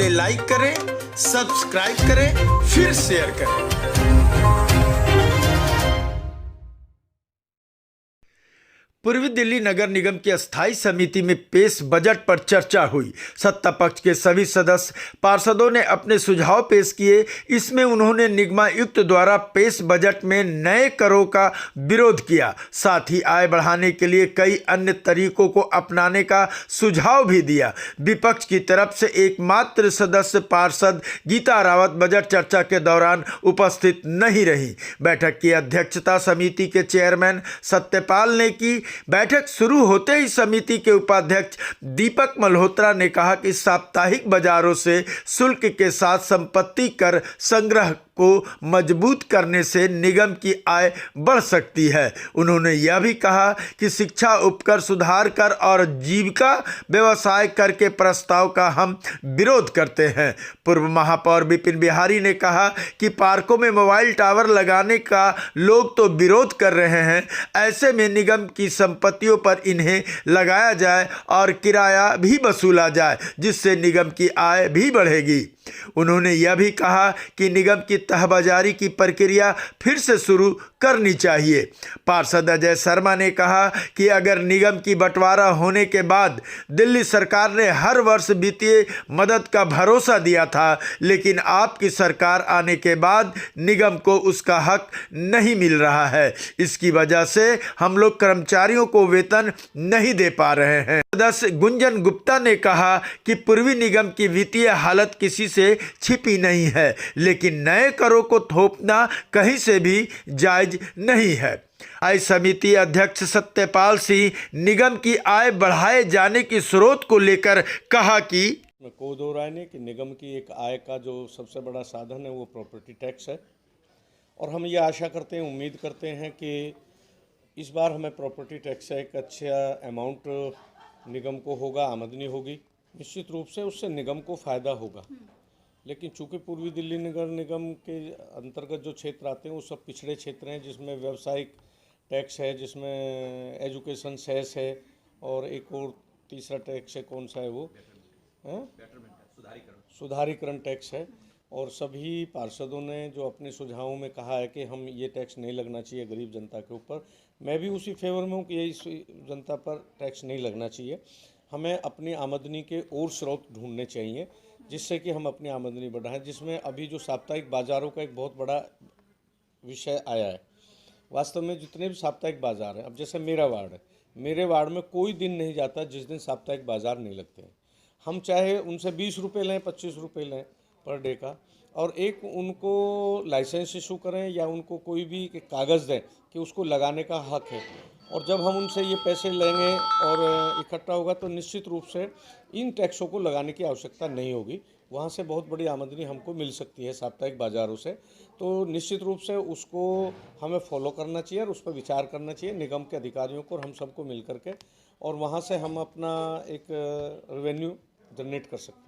Like करें, subscribe करें, फिर शेयर करें। पूर्वी दिल्ली नगर निगम की अस्थायी समिति में पेश बजट पर चर्चा हुई। सत्ता पक्ष के सभी सदस्य पार्षदों ने अपने सुझाव पेश किए। इसमें उन्होंने निगमायुक्त द्वारा पेश बजट में नए करों का विरोध किया, साथ ही आय बढ़ाने के लिए कई अन्य तरीकों को अपनाने का सुझाव भी दिया। विपक्ष की तरफ से एकमात्र सदस्य पार्षद गीता रावत बजट चर्चा के दौरान उपस्थित नहीं रही। बैठक की अध्यक्षता समिति के चेयरमैन सत्यपाल ने की। बैठक शुरू होते ही समिति के उपाध्यक्ष दीपक मल्होत्रा ने कहा कि साप्ताहिक बाजारों से शुल्क के साथ संपत्ति कर संग्रह को मजबूत करने से निगम की आय बढ़ सकती है। उन्होंने यह भी कहा कि शिक्षा उपकर, सुधार कर और जीविका व्यवसाय कर के प्रस्ताव का हम विरोध करते हैं। पूर्व महापौर विपिन बिहारी ने कहा कि पार्कों में मोबाइल टावर लगाने का लोग तो विरोध कर रहे हैं, ऐसे में निगम की संपत्तियों पर इन्हें लगाया जाए और किराया भी वसूला जाए, जिससे निगम की आय भी बढ़ेगी। उन्होंने यह भी कहा कि निगम की तहबाजारी की प्रक्रिया फिर से शुरू करनी चाहिए। पार्षद अजय शर्मा ने कहा कि अगर निगम की बंटवारा होने के बाद दिल्ली सरकार ने हर वर्ष वित्तीय मदद का भरोसा दिया था, लेकिन आपकी सरकार आने के बाद निगम को उसका हक नहीं मिल रहा है। इसकी वजह से हम लोग कर्मचारियों को वेतन नहीं दे पा रहे हैं। सदस्य गुंजन गुप्ता ने कहा कि पूर्वी निगम की वित्तीय हालत किसी से छिपी नहीं है, लेकिन नए करों को थोपना कहीं से भी जायज नहीं है। आय समिति अध्यक्ष सत्यपाल सिंह निगम की आय बढ़ाए जाने की स्रोत को लेकर कहा कि कोई दो राय नहीं कि निगम की एक आय का जो सबसे बड़ा साधन है वो प्रॉपर्टी टैक्स है, और हम ये आशा करते हैं, उम्मीद करते हैं कि इस बार हमें प्रॉपर्टी टैक्स से एक अच्छा अमाउंट निगम को होगा, आमदनी होगी। निश्चित रूप से उससे निगम को फ़ायदा होगा, लेकिन चूंकि पूर्वी दिल्ली नगर निगम के अंतर्गत जो क्षेत्र आते हैं वो सब पिछड़े क्षेत्र हैं, जिसमें व्यावसायिक टैक्स है, जिसमें एजुकेशन सेस है, और एक और तीसरा टैक्स है, कौन सा है वो, सुधारीकरण टैक्स है। और सभी पार्षदों ने जो अपने सुझावों में कहा है कि हम ये टैक्स नहीं लगना चाहिए गरीब जनता के ऊपर, मैं भी उसी फेवर में हूँ कि ये जनता पर टैक्स नहीं लगना चाहिए। हमें अपनी आमदनी के और स्रोत ढूंढने चाहिए जिससे कि हम अपनी आमदनी बढ़ाएं, जिसमें अभी जो साप्ताहिक बाज़ारों का एक बहुत बड़ा विषय आया है। वास्तव में जितने भी साप्ताहिक बाज़ार हैं, अब जैसे मेरा वार्ड है, मेरे वार्ड में कोई दिन नहीं जाता जिस दिन साप्ताहिक बाज़ार नहीं लगते हैं। हम चाहे उनसे 20 रुपये लें, 25 रुपये लें पर डे का, और एक उनको लाइसेंस इशू करें या उनको कोई भी कागज़ दें कि उसको लगाने का हक है। और जब हम उनसे ये पैसे लेंगे और इकट्ठा होगा तो निश्चित रूप से इन टैक्सों को लगाने की आवश्यकता नहीं होगी। वहाँ से बहुत बड़ी आमदनी हमको मिल सकती है साप्ताहिक बाज़ारों से। तो निश्चित रूप से उसको हमें फॉलो करना चाहिए और उस पर विचार करना चाहिए निगम के अधिकारियों को और हम सबको मिल करके, और वहाँ से हम अपना एक रेवेन्यू जनरेट कर सकते हैं।